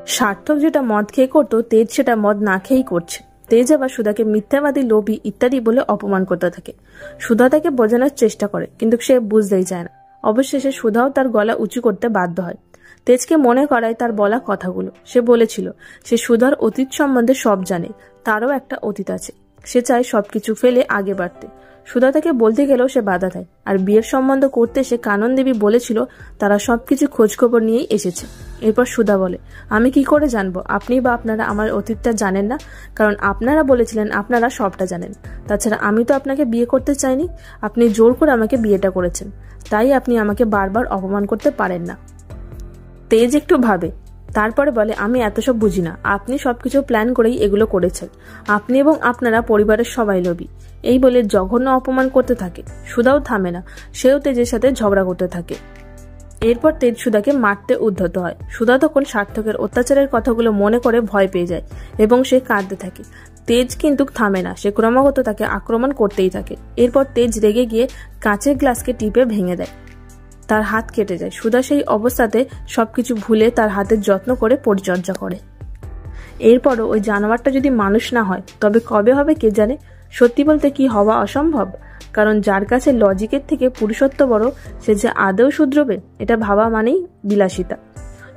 সার্থক যেটা মদ খেয়ে করতো, তেজ সেটা মদ না খেয়েই করছে। তেজ আবার সুধাকে মিথ্যাবাদী, লোভী ইত্যাদি বলে অপমান করতে থাকে। সুধা তাকে বোঝানোর চেষ্টা করে, কিন্তু সে বুঝতেই চায় না। অবশেষে সুধাও তার গলা উঁচু করতে বাধ্য হয়। তেজকে মনে করায় তার বলা কথাগুলো। সে বলেছিল সে সুধার অতীত সম্বন্ধে সব জানে, তারও একটা অতীত আছে। সে চায় সবকিছু ফেলে আগে বাড়তে। সুধা তাকে বলতে গেলেও সে বাধা দেয়। আর বিয়ের সম্বন্ধ করতে সে কানন দেবী বলেছিল তারা সবকিছু খোঁজখবর নিয়েই এসেছে। এরপর সুধা বলে, আমি কি করে জানবো? আপনি বা আপনারা আমার অতীতটা জানেন না, কারণ আপনারা বলেছিলেন আপনারা সবটা জানেন। তাছাড়া আমি তো আপনাকে বিয়ে করতে চাইনি, আপনি জোর করে আমাকে বিয়েটা করেছেন, তাই আপনি আমাকে বারবার অপমান করতে পারেন না। তেজ একটু ভাবে, তারপরে বলে, আমি এত সব বুঝি না, আপনি সবকিছু প্ল্যান করেই এগুলো করেছেন। আপনি এবং আপনারা পরিবারের সবাই লোভী। এই বলে জঘন্য অপমান করতে থাকে। সুধাও থামে না, সেও তেজের সাথে ঝগড়া করতে থাকে। এরপর তেজ সুধাকে মারতে উদ্ধত হয়। সুধা তখন সার্থকের অত্যাচারের কথাগুলো মনে করে ভয় পেয়ে যায় এবং সে কাঁদতে থাকে। তেজ কিন্তু থামে না, সে ক্রমাগত তাকে আক্রমণ করতেই থাকে। এরপর তেজ রেগে গিয়ে কাঁচের গ্লাসকে টিপে ভেঙে দেয়, তার হাত কেটে যায়। সুধা সেই অবস্থাতে সবকিছু ভুলে তার হাতের যত্ন করে পরিচর্যা করে। এরপরও ওই জানোয়ারটা যদি মানুষ না হয় তবে কবে হবে কে জানে। সত্যি বলতে কি হওয়া অসম্ভব, কারণ যার কাছে লজিকের থেকে পুরুষত্ব বড় সে যে আদৌ শুধরবে, এটা ভাবা মানেই বিলাসিতা।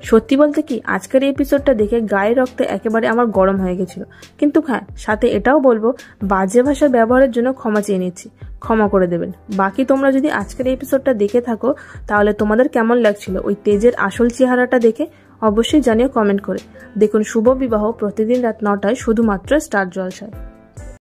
সত্যি বলতে কি আজকের এই এপিসোডটা দেখে গায়ে রক্তে একেবারে আমার গরম হয়ে গেছিল। কিন্তু হ্যাঁ, সাথে এটাও বলবো বাজে ভাষা ব্যবহারের জন্য ক্ষমা চেয়ে নিচ্ছি, ক্ষমা করে দেবেন। বাকি তোমরা যদি আজকের এই এপিসোডটা দেখে থাকো তাহলে তোমাদের কেমন লাগছিল ওই তেজের আসল চেহারাটা দেখে অবশ্যই জানিও কমেন্ট করে। দেখুন শুভ বিবাহ প্রতিদিন রাত 9টায় শুধুমাত্র স্টার জলসায়।